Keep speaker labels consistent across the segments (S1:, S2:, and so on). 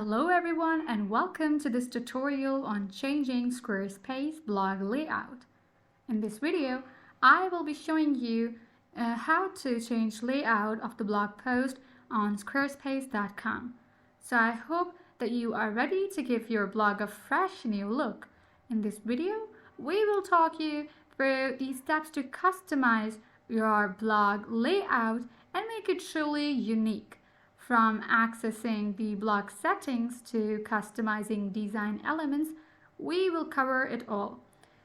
S1: Hello everyone and welcome to this tutorial on changing Squarespace blog layout. In this video, I will be showing you how to change layout of the blog post on squarespace.com. So I hope that you are ready to give your blog a fresh new look. In this video, we will talk you through the steps to customize your blog layout and make it truly unique. From accessing the blog settings to customizing design elements, we will cover it all.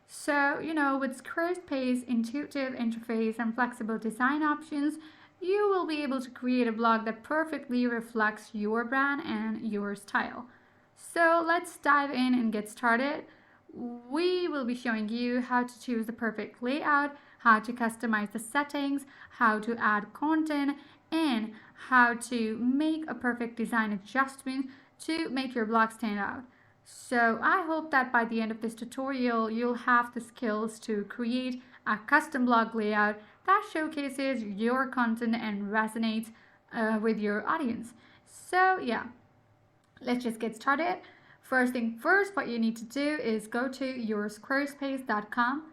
S1: So, with Squarespace intuitive interface and flexible design options, you will be able to create a blog that perfectly reflects your brand and your style. So let's dive in and get started. We will be showing you how to choose the perfect layout, how to customize the settings, how to add content, and how to make a perfect design adjustment to make your blog stand out. So I hope that by the end of this tutorial, you'll have the skills to create a custom blog layout that showcases your content and resonates with your audience. So yeah, let's just get started. First thing first, what you need to do is go to your squarespace.com.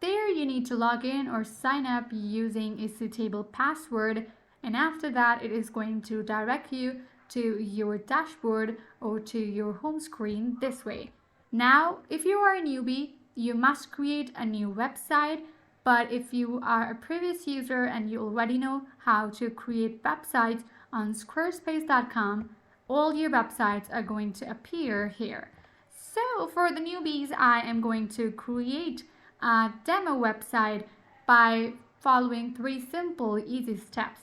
S1: There you need to log in or sign up using a suitable password, and after that it is going to direct you to your dashboard or to your home screen this way. Now, if you are a newbie, you must create a new website, but if you are a previous user and you already know how to create websites on squarespace.com, all your websites are going to appear here. So for the newbies, I am going to create a demo website by following 3 simple, easy steps.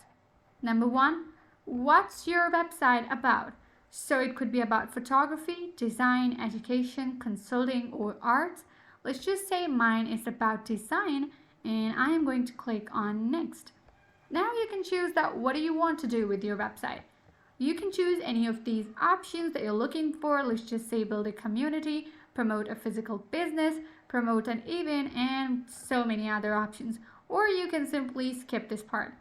S1: Number 1, what's your website about? So it could be about photography, design, education, consulting, or art. Let's just say mine is about design, and I am going to click on next. Now you can choose that what do you want to do with your website. You can choose any of these options that you're looking for. Let's just say build a community, promote a physical business, promote an event, and so many other options. Or you can simply skip this part.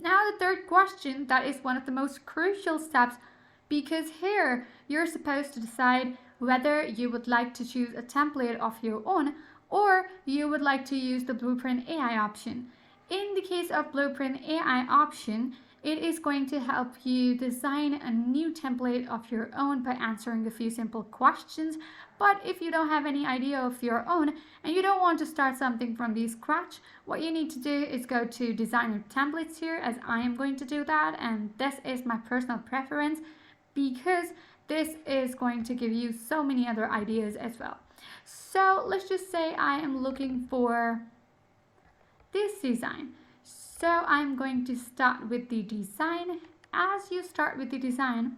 S1: Now the third question, that is one of the most crucial steps, because here you're supposed to decide whether you would like to choose a template of your own or you would like to use the Blueprint AI option. In the case of Blueprint AI option, it is going to help you design a new template of your own by answering a few simple questions. But if you don't have any idea of your own and you don't want to start something from the scratch, what you need to do is go to designer templates here, as I am going to do that, and this is my personal preference because this is going to give you so many other ideas as well. So let's just say I am looking for this design. So I'm going to start with the design. As you start with the design,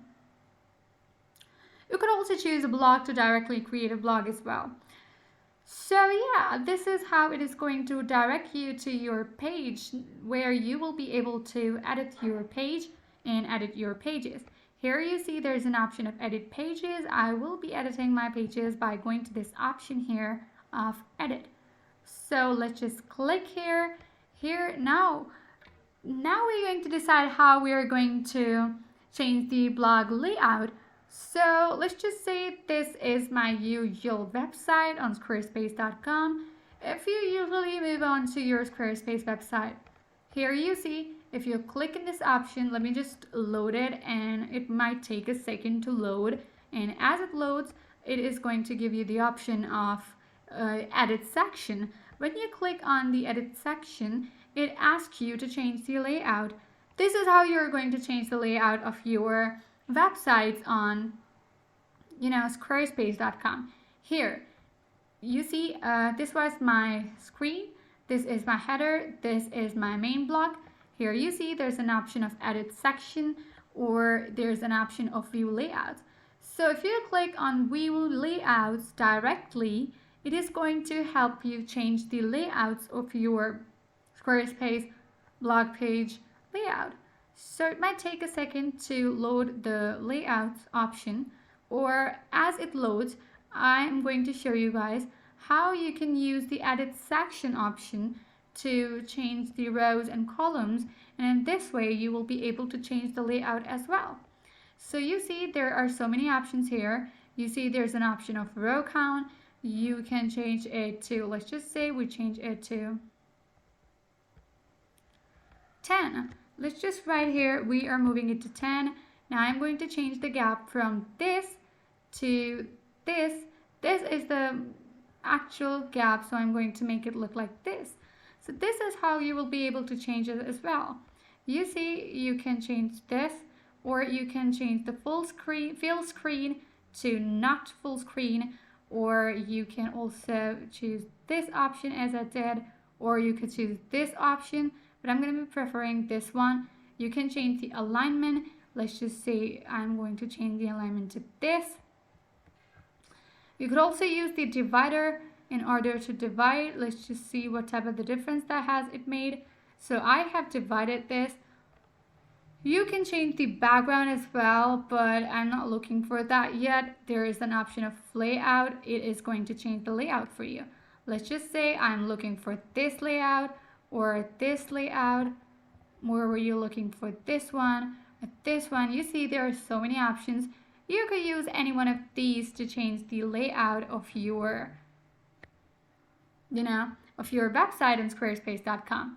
S1: you could also choose a blog to directly create a blog as well. So yeah, this is how it is going to direct you to your page where you will be able to edit your page and edit your pages. Here you see there's an option of edit pages. I will be editing my pages by going to this option here of edit. So let's just click here. Now we're going to decide how we are going to change the blog layout. So let's just say this is my usual website on squarespace.com. If you usually move on to your Squarespace website, here you see if you click in this option, let me just load it, and it might take a second to load, and as it loads it is going to give you the option of edit section. When you click on the edit section, it asks you to change the layout. This is how you're going to change the layout of your websites on squarespace.com. Here you see this was my screen, this is my header, this is my main block. Here you see there's an option of edit section, or there's an option of view layouts. So if you click on view layouts directly, it is going to help you change the layouts of your Squarespace blog page layout. So it might take a second to load the layouts option, or as it loads, I'm going to show you guys how you can use the edit section option to change the rows and columns, and in this way you will be able to change the layout as well. So you see there are so many options here. You see there's an option of row count. You can change it to, let's just say we change it to 10. Let's just write here, we are moving it to 10. Now I'm going to change the gap from this to this. This is the actual gap, so I'm going to make it look like this. So this is how you will be able to change it as well. You see, you can change this, or you can change the full screen to not full screen, or you can also choose this option as I did, or you could choose this option, but I'm going to be preferring this one. You can change the alignment. Let's just say I'm going to change the alignment to this. You could also use the divider in order to divide. Let's just see what type of the difference that has it made. So I have divided this. You can change the background as well, but I'm not looking for that yet. There is an option of layout. It is going to change the layout for you. Let's just say I'm looking for this layout or this layout. Or were you looking for this one or this one? You see there are so many options. You could use any one of these to change the layout of your, of your website on Squarespace.com.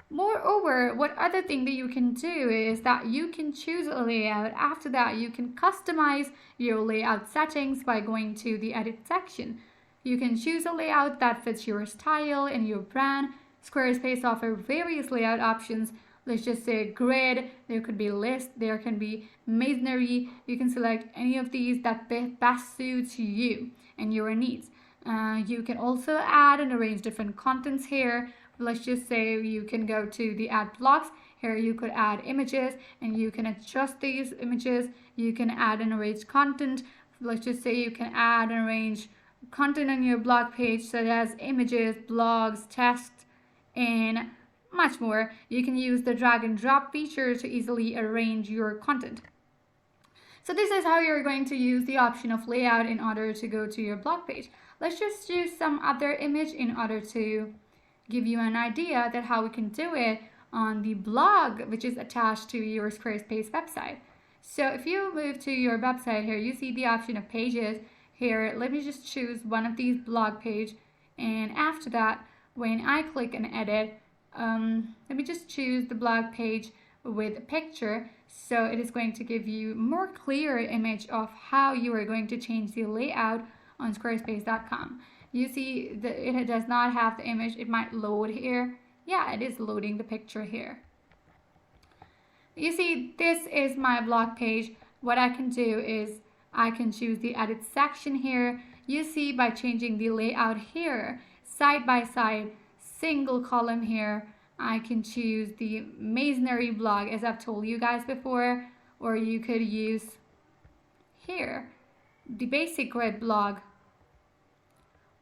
S1: Moreover, what other thing that you can do is that you can choose a layout. After that, you can customize your layout settings by going to the edit section. You can choose a layout that fits your style and your brand. Squarespace offers various layout options. Let's just say grid, there could be list, there can be masonry. You can select any of these that best suits you and your needs. You can also add and arrange different contents here. Let's just say you can go to the add blocks. Here you could add images and you can adjust these images. You can add and arrange content. Let's just say you can add and arrange content on your blog page such as images, blogs, text, and much more. You can use the drag and drop feature to easily arrange your content. So this is how you're going to use the option of layout in order to go to your blog page. Let's just use some other image in order to give you an idea that how we can do it on the blog which is attached to your Squarespace website. So if you move to your website here, you see the option of pages. Here, let me just choose one of these blog page, and after that, when I click and edit, let me just choose the blog page with a picture, so it is going to give you more clear image of how you are going to change the layout on Squarespace.com. You see that it does not have the image. It might load here. Yeah, it is loading the picture here. You see, this is my blog page. What I can do is I can choose the edit section here. You see, by changing the layout here, side by side, single column here, I can choose the masonry blog as I've told you guys before, or you could use here the basic grid blog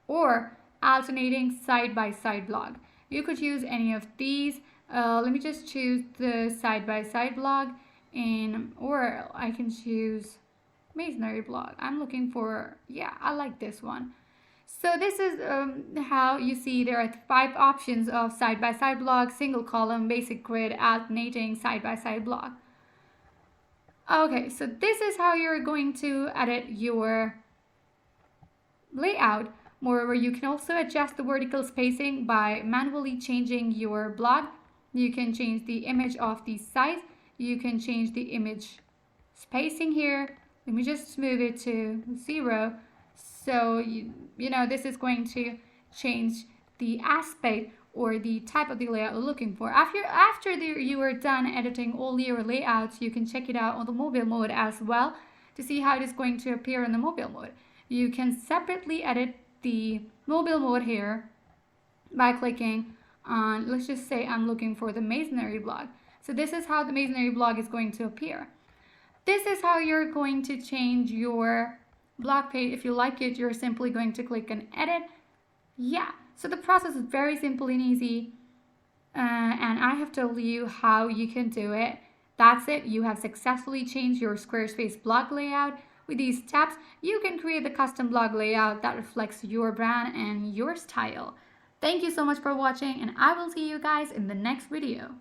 S1: or alternating side by side blog. You could use any of these. Let me just choose the side by side blog, or I can choose masonry blog. I'm looking for, yeah, I like this one. So this is how you see there are 5 options of side-by-side blog, single column, basic grid, alternating, side-by-side blog. Okay, so this is how you're going to edit your layout. Moreover, you can also adjust the vertical spacing by manually changing your blog. You can change the image of the size. You can change the image spacing here. Let me just move it to 0. So, this is going to change the aspect or the type of the layout you're looking for. After you are done editing all your layouts, you can check it out on the mobile mode as well to see how it is going to appear in the mobile mode. You can separately edit the mobile mode here by clicking on, let's just say I'm looking for the masonry blog. So this is how the masonry blog is going to appear. This is how you're going to change your blog page. If you like it, you're simply going to click on edit. Yeah, so the process is very simple and easy, and I have told you how you can do it. That's it. You have successfully changed your Squarespace blog layout. With these steps, you can create the custom blog layout that reflects your brand and your style. Thank you so much for watching, and I will see you guys in the next video.